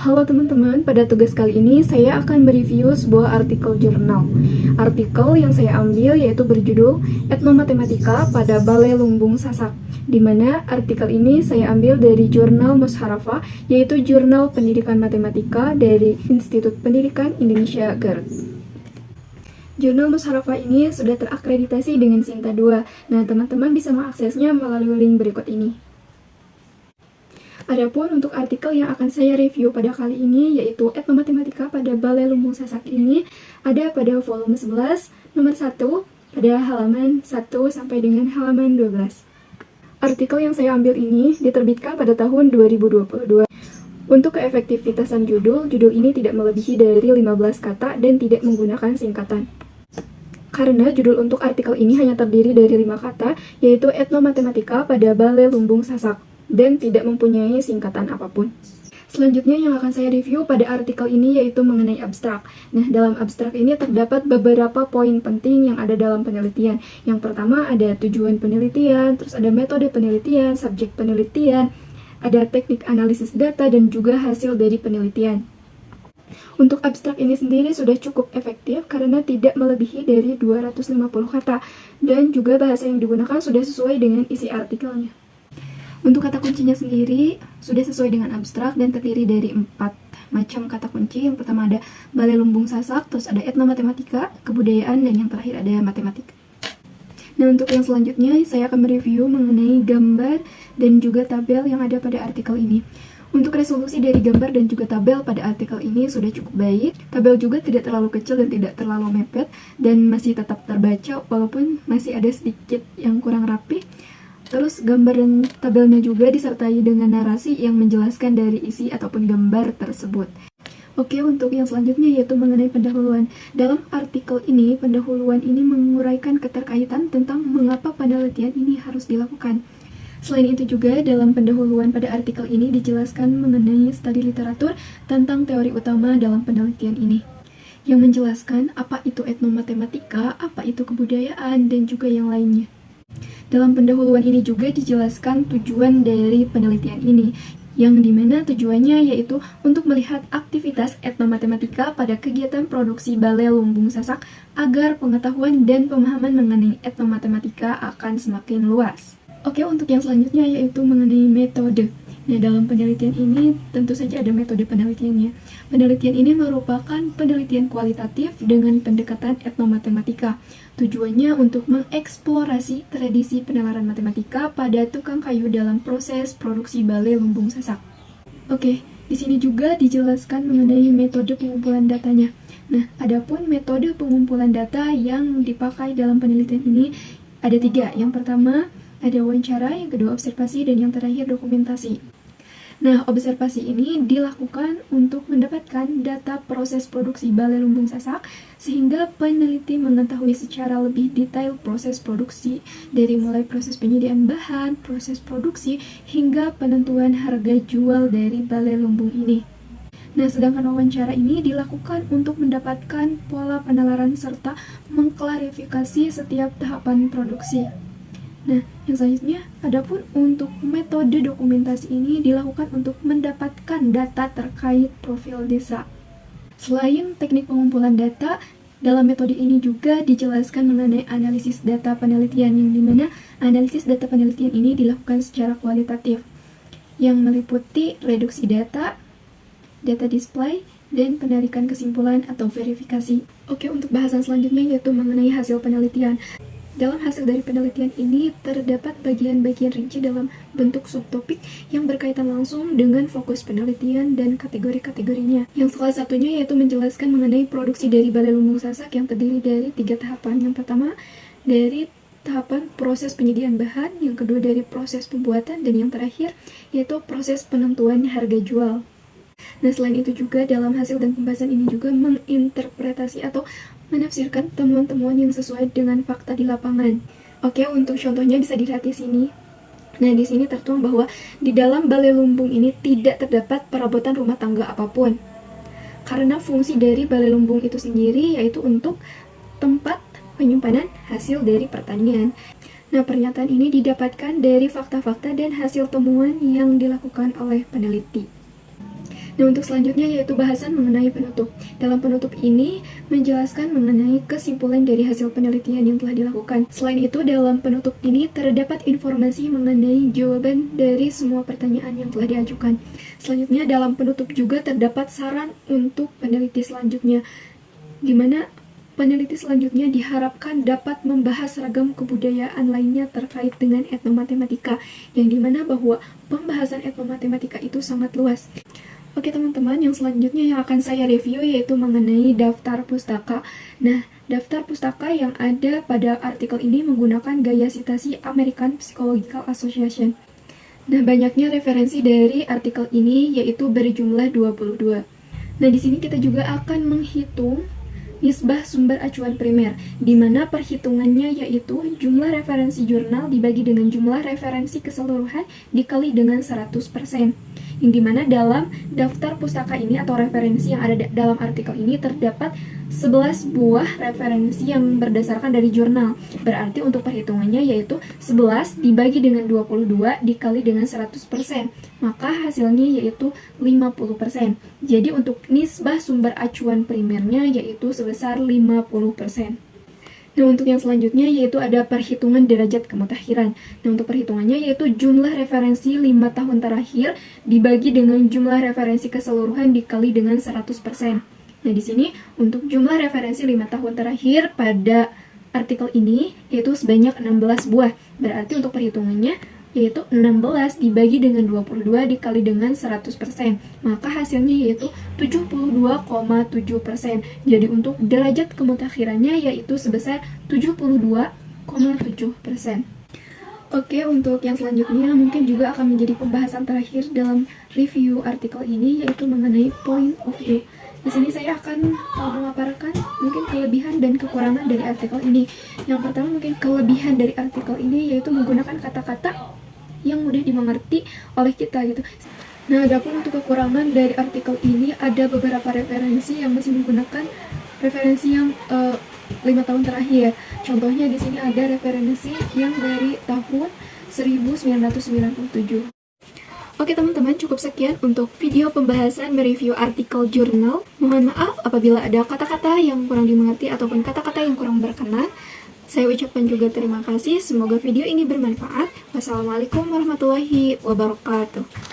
Halo teman-teman, pada tugas kali ini saya akan mereview sebuah artikel jurnal. Artikel yang saya ambil yaitu berjudul Etnomatematika pada Balai Lumbung Sasak, di mana artikel ini saya ambil dari jurnal Musharrafah, yaitu jurnal pendidikan matematika dari Institut Pendidikan Indonesia Garut. Jurnal Musharrafah ini sudah terakreditasi dengan Sinta 2. Nah, teman-teman bisa mengaksesnya melalui link berikut ini. Adapun untuk artikel yang akan saya review pada kali ini yaitu Etnomatematika pada Balai Lumbung Sasak ini ada pada volume 11 nomor 1 pada halaman 1 sampai dengan halaman 12. Artikel yang saya ambil ini diterbitkan pada tahun 2022. Untuk keefektivitasan judul ini tidak melebihi dari 15 kata dan tidak menggunakan singkatan. Karena judul untuk artikel ini hanya terdiri dari 5 kata, yaitu Etnomatematika pada Balai Lumbung Sasak, dan tidak mempunyai singkatan apapun. Selanjutnya yang akan saya review pada artikel ini yaitu mengenai abstrak. Nah, dalam abstrak ini terdapat beberapa poin penting yang ada dalam penelitian. Yang pertama ada tujuan penelitian, terus ada metode penelitian, subjek penelitian, ada teknik analisis data, dan juga hasil dari penelitian. Untuk abstrak ini sendiri sudah cukup efektif karena tidak melebihi dari 250 kata, dan juga bahasa yang digunakan sudah sesuai dengan isi artikelnya. Untuk kata kuncinya sendiri sudah sesuai dengan abstrak dan terdiri dari 4 macam kata kunci. Yang pertama ada Balai Lumbung Sasak, terus ada etnomatematika, kebudayaan, dan yang terakhir ada matematika. Nah, untuk yang selanjutnya saya akan mereview mengenai gambar dan juga tabel yang ada pada artikel ini. Untuk resolusi dari gambar dan juga tabel pada artikel ini sudah cukup baik. Tabel juga tidak terlalu kecil dan tidak terlalu mepet dan masih tetap terbaca walaupun masih ada sedikit yang kurang rapi. Terus gambar dan tabelnya juga disertai dengan narasi yang menjelaskan dari isi ataupun gambar tersebut. Oke, untuk yang selanjutnya yaitu mengenai pendahuluan. Dalam artikel ini, pendahuluan ini menguraikan keterkaitan tentang mengapa penelitian ini harus dilakukan. Selain itu juga dalam pendahuluan pada artikel ini dijelaskan mengenai studi literatur tentang teori utama dalam penelitian ini, yang menjelaskan apa itu etnomatematika, apa itu kebudayaan, dan juga yang lainnya. Dalam pendahuluan ini juga dijelaskan tujuan dari penelitian ini, yang dimana tujuannya yaitu untuk melihat aktivitas etnomatematika pada kegiatan produksi Balai Lumbung Sasak agar pengetahuan dan pemahaman mengenai etnomatematika akan semakin luas. Oke, untuk yang selanjutnya yaitu mengenai metode. Nah, dalam penelitian ini tentu saja ada metode penelitiannya. Penelitian ini merupakan penelitian kualitatif dengan pendekatan etnomatematika. Tujuannya untuk mengeksplorasi tradisi penalaran matematika pada tukang kayu dalam proses produksi Balai Lumbung Sasak. Oke, di sini juga dijelaskan mengenai metode pengumpulan datanya. Nah, adapun metode pengumpulan data yang dipakai dalam penelitian ini ada 3. Yang pertama ada wawancara, yang kedua observasi, dan yang terakhir dokumentasi. Nah, observasi ini dilakukan untuk mendapatkan data proses produksi Balai Lumbung Sasak sehingga peneliti mengetahui secara lebih detail proses produksi dari mulai proses penyediaan bahan, proses produksi, hingga penentuan harga jual dari Balai Lumbung ini. Nah, sedangkan wawancara ini dilakukan untuk mendapatkan pola penalaran serta mengklarifikasi setiap tahapan produksi. Nah, yang selanjutnya, adapun untuk metode dokumentasi ini dilakukan untuk mendapatkan data terkait profil desa. Selain teknik pengumpulan data, dalam metode ini juga dijelaskan mengenai analisis data penelitian, yang dimana analisis data penelitian ini dilakukan secara kualitatif, yang meliputi reduksi data, data display, dan penarikan kesimpulan atau verifikasi. Oke, untuk bahasan selanjutnya yaitu mengenai hasil penelitian. Dalam hasil dari penelitian ini terdapat bagian-bagian rinci dalam bentuk subtopik yang berkaitan langsung dengan fokus penelitian dan kategori-kategorinya. Yang salah satunya yaitu menjelaskan mengenai produksi dari balai lumbung sasak yang terdiri dari 3 tahapan. Yang pertama dari tahapan proses penyediaan bahan, yang kedua dari proses pembuatan, dan yang terakhir yaitu proses penentuan harga jual. Nah, selain itu juga dalam hasil dan pembahasan ini juga menginterpretasi atau menafsirkan temuan-temuan yang sesuai dengan fakta di lapangan. Oke, untuk contohnya bisa dilihat di sini. Nah, di sini tertuang bahwa di dalam balai lumbung ini tidak terdapat perabotan rumah tangga apapun. Karena fungsi dari balai lumbung itu sendiri yaitu untuk tempat penyimpanan hasil dari pertanian. Nah, pernyataan ini didapatkan dari fakta-fakta dan hasil temuan yang dilakukan oleh peneliti. Nah, untuk selanjutnya yaitu bahasan mengenai penutup. Dalam penutup ini menjelaskan mengenai kesimpulan dari hasil penelitian yang telah dilakukan. Selain itu, dalam penutup ini terdapat informasi mengenai jawaban dari semua pertanyaan yang telah diajukan. Selanjutnya, dalam penutup juga terdapat saran untuk peneliti selanjutnya, di mana peneliti selanjutnya diharapkan dapat membahas ragam kebudayaan lainnya terkait dengan etnomatematika, yang dimana bahwa pembahasan etnomatematika itu sangat luas. Oke teman-teman, yang selanjutnya yang akan saya review yaitu mengenai daftar pustaka. Nah, daftar pustaka yang ada pada artikel ini menggunakan gaya citasi American Psychological Association. Nah, banyaknya referensi dari artikel ini yaitu berjumlah 22. Nah, di sini kita juga akan menghitung nisbah sumber acuan primer, di mana perhitungannya yaitu jumlah referensi jurnal dibagi dengan jumlah referensi keseluruhan dikali dengan 100%. Yang dimana dalam daftar pustaka ini atau referensi yang ada dalam artikel ini terdapat 11 buah referensi yang berdasarkan dari jurnal. Berarti untuk perhitungannya yaitu 11 dibagi dengan 22 dikali dengan 100%. Maka hasilnya yaitu 50%. Jadi untuk nisbah sumber acuan primernya yaitu sebesar 50%. Nah, untuk yang selanjutnya yaitu ada perhitungan derajat kemutakhiran. Nah, untuk perhitungannya yaitu jumlah referensi 5 tahun terakhir dibagi dengan jumlah referensi keseluruhan dikali dengan 100%. Nah, di sini untuk jumlah referensi 5 tahun terakhir pada artikel ini yaitu sebanyak 16 buah. Berarti untuk perhitungannya yaitu 16 dibagi dengan 22 dikali dengan 100%. Maka hasilnya yaitu 72,7%. Jadi untuk derajat kemutakhirannya yaitu sebesar 72,7%. Oke, untuk yang selanjutnya mungkin juga akan menjadi pembahasan terakhir dalam review artikel ini yaitu mengenai point of view. Di sini saya akan memaparkan mungkin kelebihan dan kekurangan dari artikel ini. Yang pertama mungkin kelebihan dari artikel ini yaitu menggunakan kata-kata yang mudah dimengerti oleh kita gitu. Nah, adapun untuk kekurangan dari artikel ini ada beberapa referensi yang masih menggunakan referensi yang 5 tahun terakhir. Contohnya di sini ada referensi yang dari tahun 1997. Oke teman-teman, cukup sekian untuk video pembahasan mereview artikel jurnal. Mohon maaf apabila ada kata-kata yang kurang dimengerti ataupun kata-kata yang kurang berkenan. Saya ucapkan juga terima kasih. Semoga video ini bermanfaat. Wassalamualaikum warahmatullahi wabarakatuh.